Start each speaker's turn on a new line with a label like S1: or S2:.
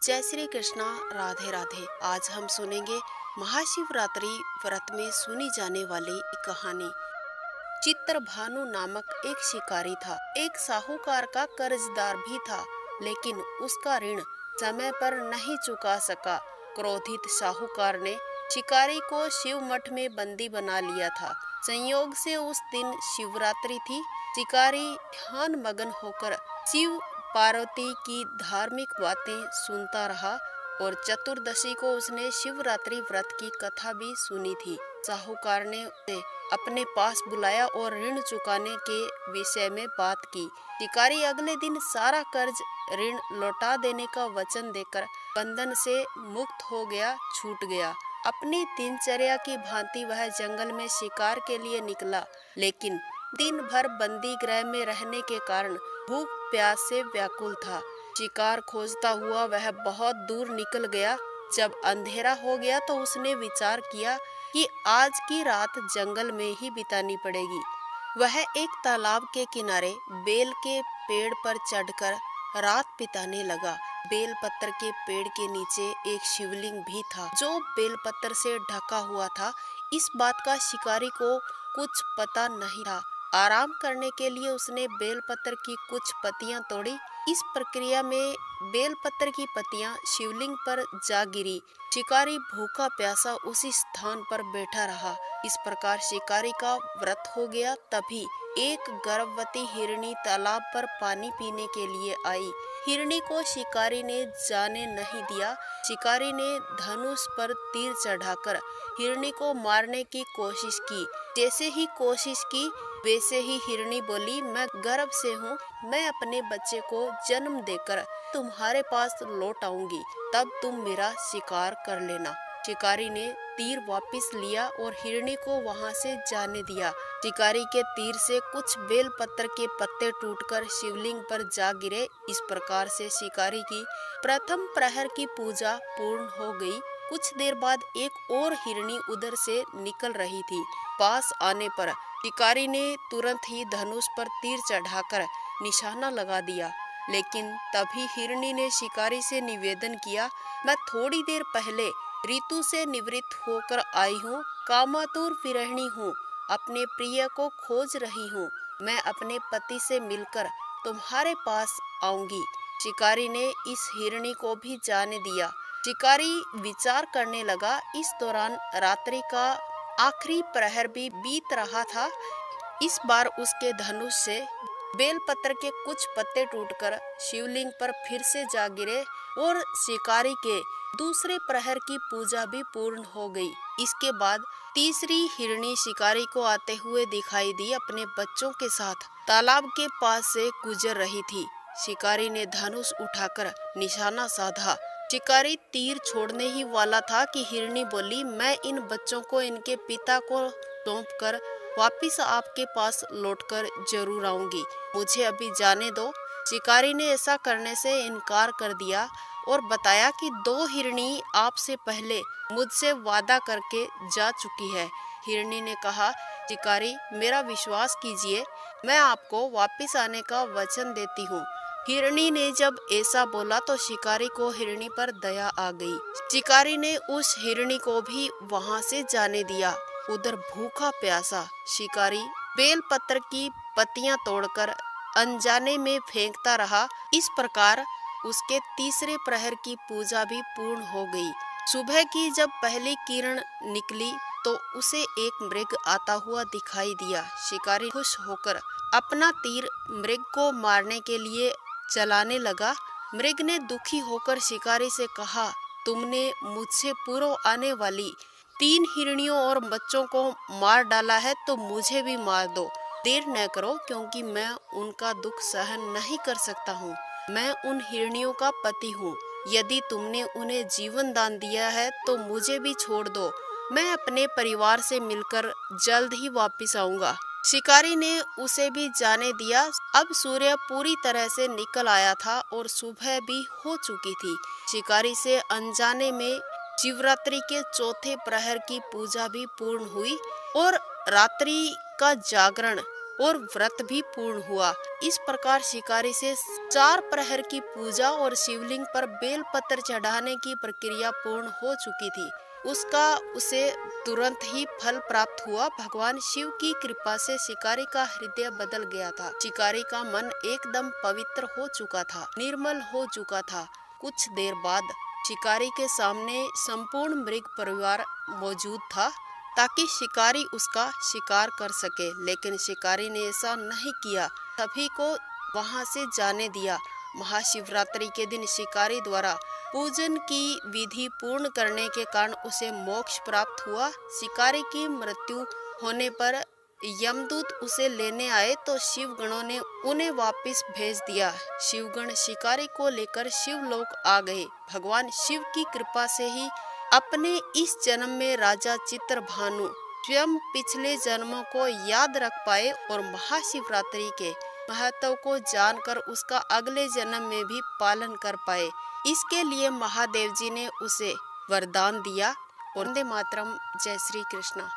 S1: जय श्री कृष्णा। राधे राधे। आज हम सुनेंगे महाशिवरात्रि व्रत में सुनी जाने वाली एक कहानी। चित्रभानु नामक एक शिकारी था। एक साहूकार का कर्जदार भी था, लेकिन उसका ऋण समय पर नहीं चुका सका। क्रोधित साहूकार ने शिकारी को शिव मठ में बंदी बना लिया था। संयोग से उस दिन शिवरात्रि थी। शिकारी ध्यान मगन होकर शिव पार्वती की धार्मिक बातें सुनता रहा और चतुर्दशी को उसने शिवरात्रि व्रत की कथा भी सुनी थी। साहूकार ने उसे अपने पास बुलाया और ऋण चुकाने के विषय में बात की। शिकारी अगले दिन सारा कर्ज ऋण लौटा देने का वचन देकर बंधन से मुक्त हो गया, छूट गया। अपनी दिनचर्या की भांति वह जंगल में शिकार के लिए निकला, लेकिन दिन भर बंदी गृह में रहने के कारण भूख प्यास से व्याकुल था। शिकार खोजता हुआ वह बहुत दूर निकल गया। जब अंधेरा हो गया तो उसने विचार किया कि आज की रात जंगल में ही बितानी पड़ेगी। वह एक तालाब के किनारे बेल के पेड़ पर चढ़कर रात बिताने लगा। बेल पत्र के पेड़ के नीचे एक शिवलिंग भी था, जो बेल पत्र से ढका हुआ था। इस बात का शिकारी को कुछ पता नहीं था। आराम करने के लिए उसने बेलपत्र की कुछ पत्तियां तोड़ी। इस प्रक्रिया में बेलपत्र की पत्तियां शिवलिंग पर जा गिरी। शिकारी भूखा प्यासा उसी स्थान पर बैठा रहा। इस प्रकार शिकारी का व्रत हो गया। तभी एक गर्भवती हिरनी तालाब पर पानी पीने के लिए आई। हिरनी को शिकारी ने जाने नहीं दिया। शिकारी ने धनुष पर तीर चढ़ाकर हिरनी को मारने की कोशिश की। जैसे ही कोशिश की वैसे ही हिरनी बोली, मैं गर्भ से हूँ, मैं अपने बच्चे को जन्म देकर तुम्हारे पास लौट आऊंगी, तब तुम मेरा शिकार कर लेना। शिकारी ने तीर वापस लिया और हिरनी को वहां से जाने दिया। शिकारी के तीर से कुछ बेल पत्र के पत्ते टूटकर शिवलिंग पर जा गिरे। इस प्रकार से शिकारी की प्रथम प्रहर की पूजा पूर्ण हो गई। कुछ देर बाद एक और हिरनी उधर से निकल रही थी। पास आने पर शिकारी ने तुरंत ही धनुष पर तीर चढ़ाकर निशाना लगा दिया, लेकिन तभी हिरनी ने शिकारी से निवेदन किया, मैं थोड़ी देर पहले ऋतु से निवृत्त होकर आई हूँ, कामातुर विरहिणी हूँ, अपने प्रिय को खोज रही हूँ। मैं अपने पति से मिलकर तुम्हारे पास आऊंगी। शिकारी ने इस हिरनी को भी जाने दिया। शिकारी विचार करने लगा। इस दौरान रात्रि का आखिरी प्रहर भी बीत रहा था। इस बार उसके धनुष से बेलपत्र के कुछ पत्ते टूटकर शिवलिंग पर फिर से जा गिरे और शिकारी के दूसरे प्रहर की पूजा भी पूर्ण हो गई। इसके बाद तीसरी हिरनी शिकारी को आते हुए दिखाई दी। अपने बच्चों के साथ तालाब के पास से गुजर रही थी। शिकारी ने धनुष उठाकर निशाना साधा। शिकारी तीर छोड़ने ही वाला था कि हिरनी बोली, मैं इन बच्चों को इनके पिता को सौंपकर वापिस आपके पास लौटकर जरूर आऊंगी, मुझे अभी जाने दो। शिकारी ने ऐसा करने से इनकार कर दिया और बताया कि दो हिरनी आपसे पहले मुझसे वादा करके जा चुकी है। हिरनी ने कहा, शिकारी मेरा विश्वास कीजिए, मैं आपको वापिस आने का वचन देती हूँ। हिरनी ने जब ऐसा बोला तो शिकारी को हिरनी पर दया आ गई। शिकारी ने उस हिरनी को भी वहां से जाने दिया। उधर भूखा प्यासा शिकारी बेलपत्र की पत्तियां तोड़कर अनजाने में फेंकता रहा। इस प्रकार उसके तीसरे प्रहर की पूजा भी पूर्ण हो गई। सुबह की जब पहली किरण निकली तो उसे एक मृग आता हुआ दिखाई दिया। शिकारी खुश होकर अपना तीर मृग को मारने के लिए चलाने लगा। मृग ने दुखी होकर शिकारी से कहा, तुमने मुझसे पूर्व आने वाली 3 हिरनियों और बच्चों को मार डाला है, तो मुझे भी मार दो। देर न करो, क्योंकि मैं उनका दुख सहन नहीं कर सकता हूँ। मैं उन हिरनियों का पति हूँ। यदि तुमने उन्हें जीवन दान दिया है तो मुझे भी छोड़ दो। मैं अपने परिवार से मिलकर जल्द ही वापिस आऊंगा। शिकारी ने उसे भी जाने दिया। अब सूर्य पूरी तरह से निकल आया था और सुबह भी हो चुकी थी। शिकारी से अनजाने में शिवरात्रि के चौथे प्रहर की पूजा भी पूर्ण हुई और रात्रि का जागरण और व्रत भी पूर्ण हुआ। इस प्रकार शिकारी से 4 प्रहर की पूजा और शिवलिंग पर बेलपत्र चढ़ाने की प्रक्रिया पूर्ण हो चुकी थी। उसे तुरंत ही फल प्राप्त हुआ। भगवान शिव की कृपा से शिकारी का हृदय बदल गया था। शिकारी का मन एकदम पवित्र हो चुका था, निर्मल हो चुका था। कुछ देर बाद शिकारी के सामने संपूर्ण मृग परिवार मौजूद था ताकि शिकारी उसका शिकार कर सके, लेकिन शिकारी ने ऐसा नहीं किया, सभी को वहां से जाने दिया। महाशिवरात्रि के दिन शिकारी द्वारा पूजन की विधि पूर्ण करने के कारण उसे मोक्ष प्राप्त हुआ। शिकारी की मृत्यु होने पर यमदूत उसे लेने आए तो शिवगणों ने उन्हें वापस भेज दिया। शिवगण शिकारी को लेकर शिवलोक आ गए। भगवान शिव की कृपा से ही अपने इस जन्म में राजा चित्रभानु स्वयं पिछले जन्मों को याद रख पाए और महाशिवरात्रि के महत्व को जानकर उसका अगले जन्म में भी पालन कर पाए। इसके लिए महादेव जी ने उसे वरदान दिया। वंदे मातरम। जय श्री कृष्णा।